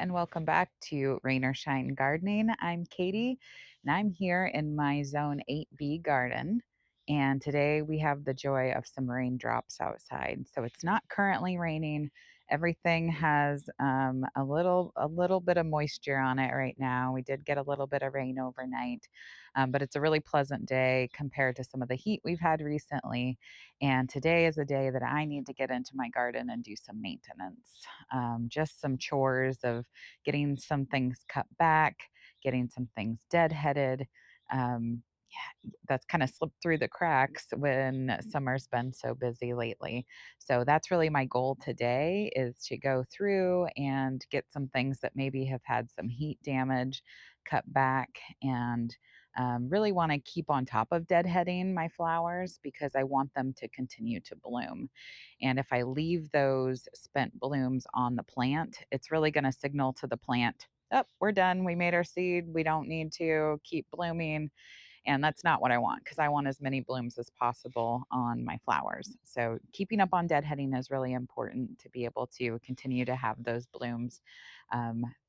and welcome back to Rain or Shine Gardening. I'm Katie, and I'm here in my Zone 8B garden. And today we have the joy of some raindrops outside. So it's not currently raining. Everything has a little bit of moisture on it right now. We did get a little bit of rain overnight, but it's a really pleasant day compared to some of the heat we've had recently. And today is a day that I need to get into my garden and do some maintenance, just some chores of getting some things cut back, getting some things deadheaded. Yeah, that's kind of slipped through the cracks when summer's been so busy lately. So that's really my goal today is to go through and get some things that maybe have had some heat damage cut back and really want to keep on top of deadheading my flowers because I want them to continue to bloom. And if I leave those spent blooms on the plant, it's really going to signal to the plant, oh, we're done. We made our seed. We don't need to keep blooming. And that's not what I want because I want as many blooms as possible on my flowers. So keeping up on deadheading is really important to be able to continue to have those blooms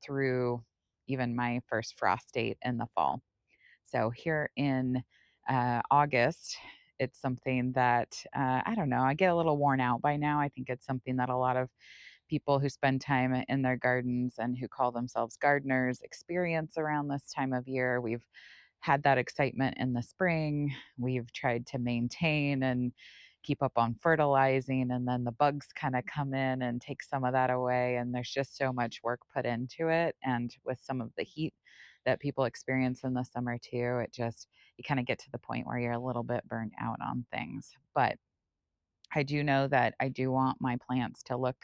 through even my first frost date in the fall. So here in August, it's something that I don't know. I get a little worn out by now. I think it's something that a lot of people who spend time in their gardens and who call themselves gardeners experience around this time of year. We've had that excitement in the spring. We've tried to maintain and keep up on fertilizing, and then the bugs kind of come in and take some of that away. And there's just so much work put into it. And with some of the heat that people experience in the summer too, it just, you kind of get to the point where you're a little bit burnt out on things. But I do know that I do want my plants to look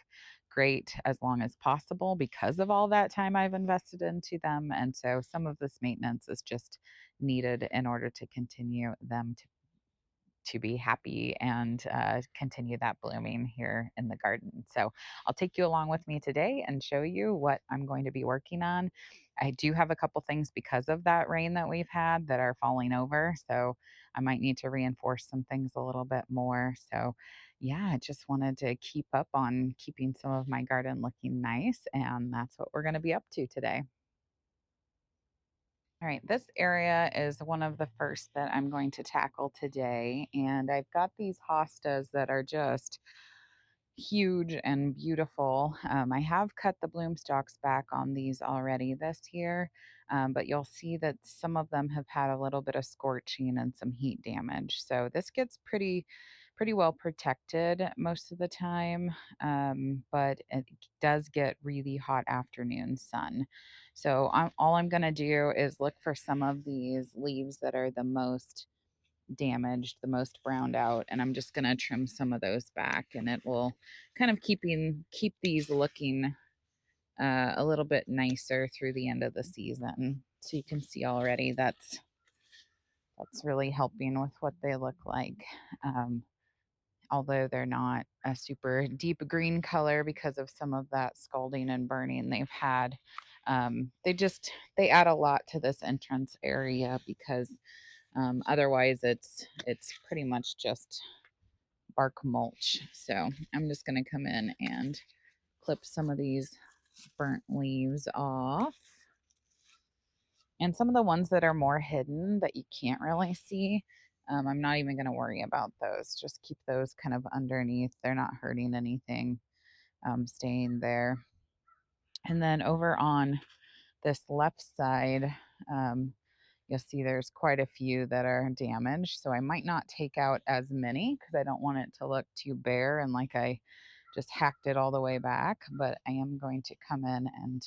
great as long as possible because of all that time I've invested into them. And so some of this maintenance is just needed in order to continue them to be happy and continue that blooming here in the garden. So I'll take you along with me today and show you what I'm going to be working on. I do have a couple things because of that rain that we've had that are falling over. So I might need to reinforce some things a little bit more. So, yeah, I just wanted to keep up on keeping some of my garden looking nice. And that's what we're going to be up to today. All right, this area is one of the first that I'm going to tackle today. And I've got these hostas that are just huge and beautiful. I have cut the bloom stalks back on these already this year, but you'll see that some of them have had a little bit of scorching and some heat damage. So this gets pretty well protected most of the time, but it does get really hot afternoon sun. So all I'm going to do is look for some of these leaves that are the most damaged, the most browned out, and I'm just going to trim some of those back, and it will kind of keep these looking a little bit nicer through the end of the season. So you can see already that's really helping with what they look like. Um, Although they're not a super deep green color because of some of that scalding and burning they've had. They add a lot to this entrance area because otherwise it's pretty much just bark mulch. So I'm just going to come in and clip some of these burnt leaves off. And some of the ones that are more hidden that you can't really see, I'm not even going to worry about those. Just keep those kind of underneath. They're not hurting anything, staying there. And then over on this left side, um, you'll see there's quite a few that are damaged. So I might not take out as many because I don't want it to look too bare and like I just hacked it all the way back. But I am going to come in and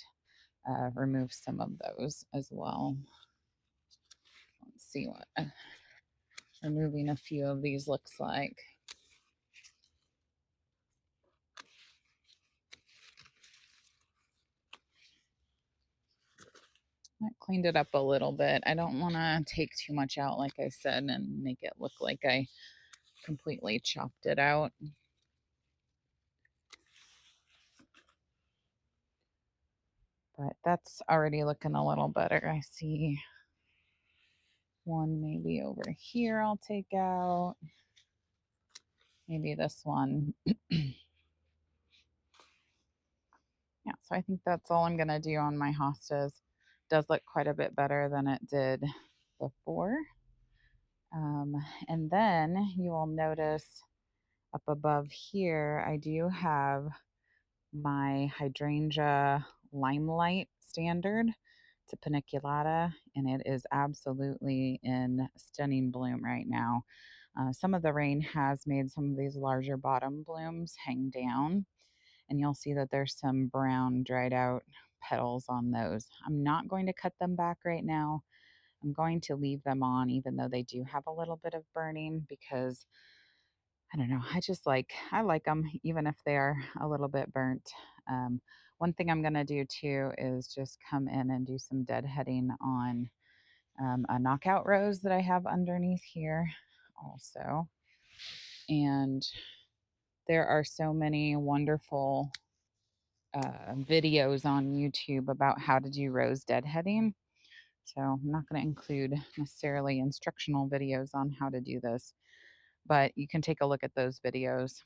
remove some of those as well. Let's see what removing a few of these looks like. I cleaned it up a little bit. I don't want to take too much out, like I said, and make it look like I completely chopped it out. But that's already looking a little better. I see one maybe over here I'll take out. Maybe this one. Yeah, so I think that's all I'm going to do on my hostas. Does look quite a bit better than it did before. Um, and then you will notice up above here, I do have my hydrangea limelight standard. It's a paniculata, and it is absolutely in stunning bloom right now. Some of the rain has made some of these larger bottom blooms hang down, and you'll see that there's some brown dried out petals on those. I'm not going to cut them back right now. I'm going to leave them on even though they do have a little bit of burning because I don't know, I like them even if they are a little bit burnt. One thing I'm going to do too is just come in and do some deadheading on a knockout rose that I have underneath here also. And there are so many wonderful videos on YouTube about how to do rose deadheading. So I'm not going to include necessarily instructional videos on how to do this, but you can take a look at those videos.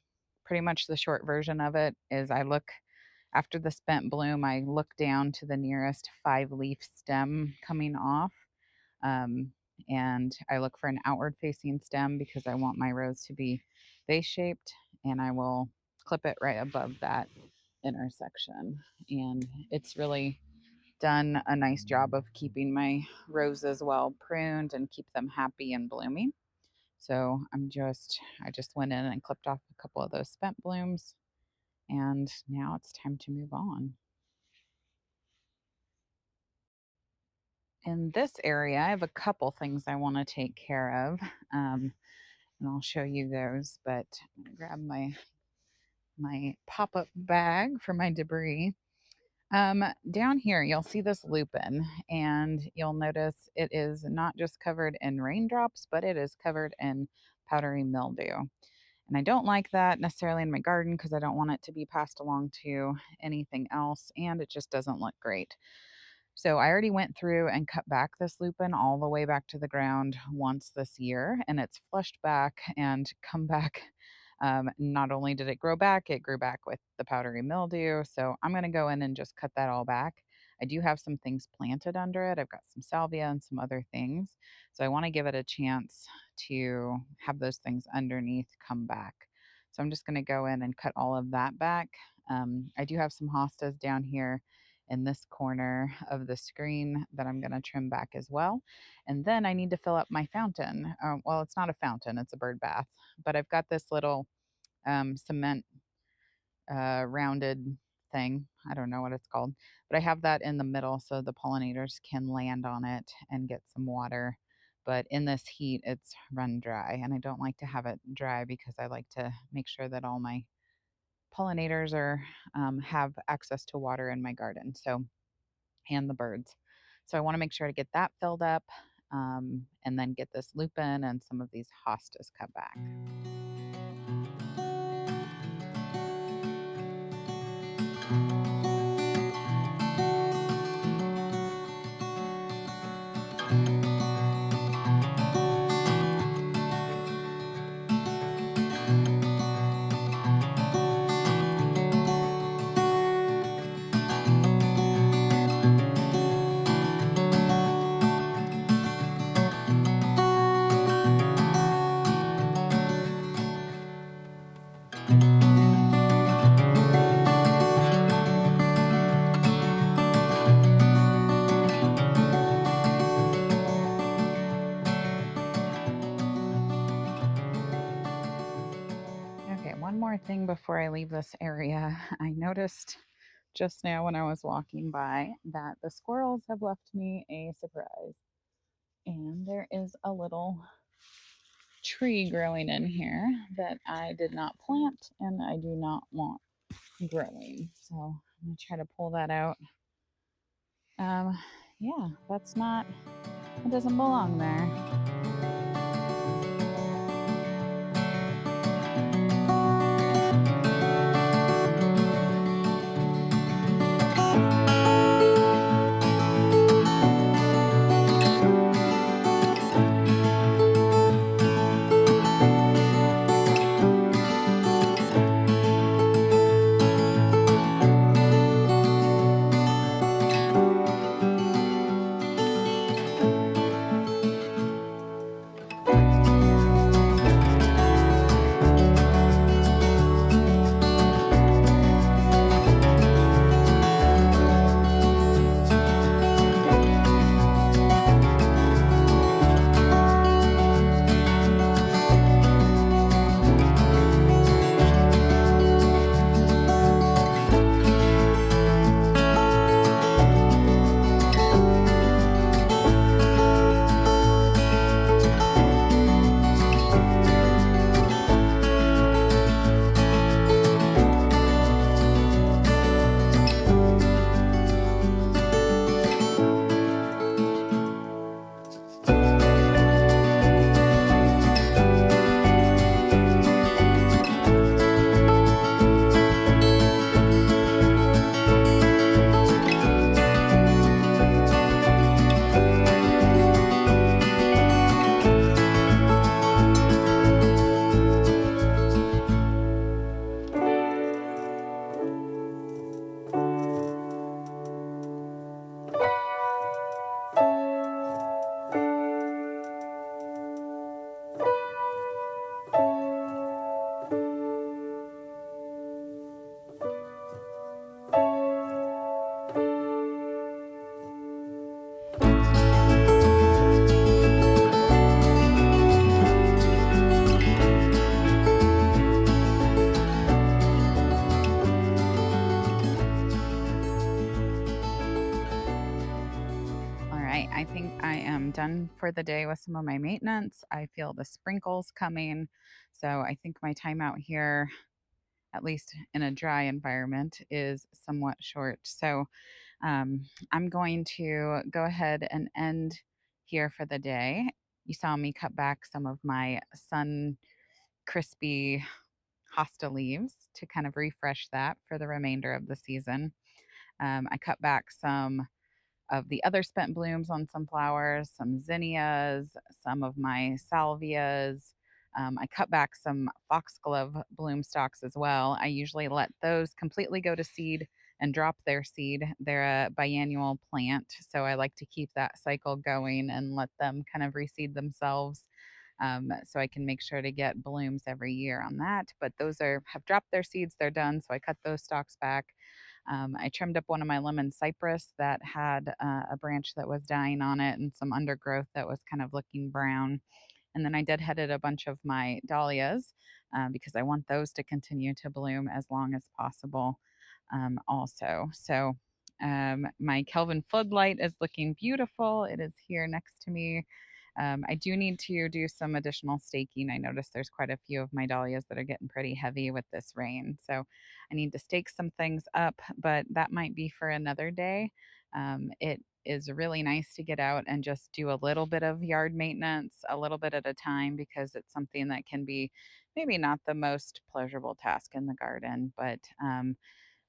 Pretty much the short version of it is I look after the spent bloom, I look down to the nearest 5-leaf stem coming off. Um, and I look for an outward facing stem because I want my rose to be vase shaped, and I will clip it right above that intersection. And it's really done a nice job of keeping my roses well pruned and keep them happy and blooming. So I just went in and clipped off a couple of those spent blooms, and now it's time to move on. In this area, I have a couple things I want to take care of, and I'll show you those. But I'm gonna grab my pop-up bag for my debris. Down here, you'll see this lupin, and you'll notice it is not just covered in raindrops, but it is covered in powdery mildew. And I don't like that necessarily in my garden because I don't want it to be passed along to anything else, and it just doesn't look great. So I already went through and cut back this lupin all the way back to the ground once this year, and it's flushed back and come back. Not only did it grow back, it grew back with the powdery mildew. So I'm going to go in and just cut that all back. I do have some things planted under it. I've got some salvia and some other things. So I want to give it a chance to have those things underneath come back. So I'm just going to go in and cut all of that back. I do have some hostas down here in this corner of the screen that I'm going to trim back as well. And then I need to fill up my fountain. Well, it's not a fountain, it's a bird bath, but I've got this little cement rounded thing. I don't know what it's called, but I have that in the middle so the pollinators can land on it and get some water. But in this heat, it's run dry, and I don't like to have it dry because I like to make sure that all my pollinators are have access to water in my garden. So and the birds. So I want to make sure to get that filled up, and then get this lupin and some of these hostas cut back. Okay, one more thing before I leave this area. I noticed just now when I was walking by that the squirrels have left me a surprise. And there is a little tree growing in here that I did not plant and I do not want growing. So I'm going to try to pull that out. Um, yeah, it doesn't belong there. done for the day with some of my maintenance. I feel the sprinkles coming. So I think my time out here, at least in a dry environment, is somewhat short. So I'm going to go ahead and end here for the day. You saw me cut back some of my sun crispy hosta leaves to kind of refresh that for the remainder of the season. I cut back some of the other spent blooms on some flowers, some zinnias, some of my salvias. I cut back some foxglove bloom stalks as well. I usually let those completely go to seed and drop their seed. They're a biannual plant, so I like to keep that cycle going and let them kind of reseed themselves. So I can make sure to get blooms every year on that. But those are have dropped their seeds; they're done. So I cut those stalks back. I trimmed up one of my lemon cypress that had a branch that was dying on it and some undergrowth that was kind of looking brown. And then I deadheaded a bunch of my dahlias because I want those to continue to bloom as long as possible, also. So my Kelvin floodlight is looking beautiful. It is here next to me. I do need to do some additional staking. I noticed there's quite a few of my dahlias that are getting pretty heavy with this rain. So I need to stake some things up, but that might be for another day. It is really nice to get out and just do a little bit of yard maintenance, a little bit at a time, because it's something that can be maybe not the most pleasurable task in the garden, but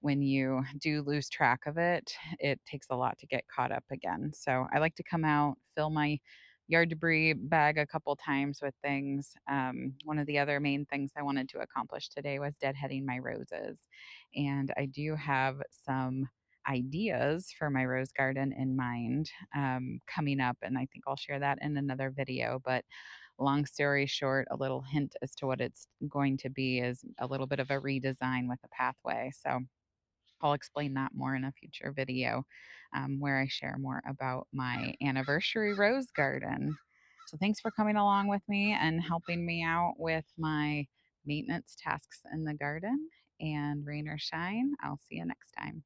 when you do lose track of it, it takes a lot to get caught up again. So I like to come out, fill my yard debris bag a couple times with things. One of the other main things I wanted to accomplish today was deadheading my roses. And I do have some ideas for my rose garden in mind coming up. And I think I'll share that in another video. But long story short, a little hint as to what it's going to be is a little bit of a redesign with a pathway. So I'll explain that more in a future video where I share more about my anniversary rose garden. So, thanks for coming along with me and helping me out with my maintenance tasks in the garden. And rain or shine, I'll see you next time.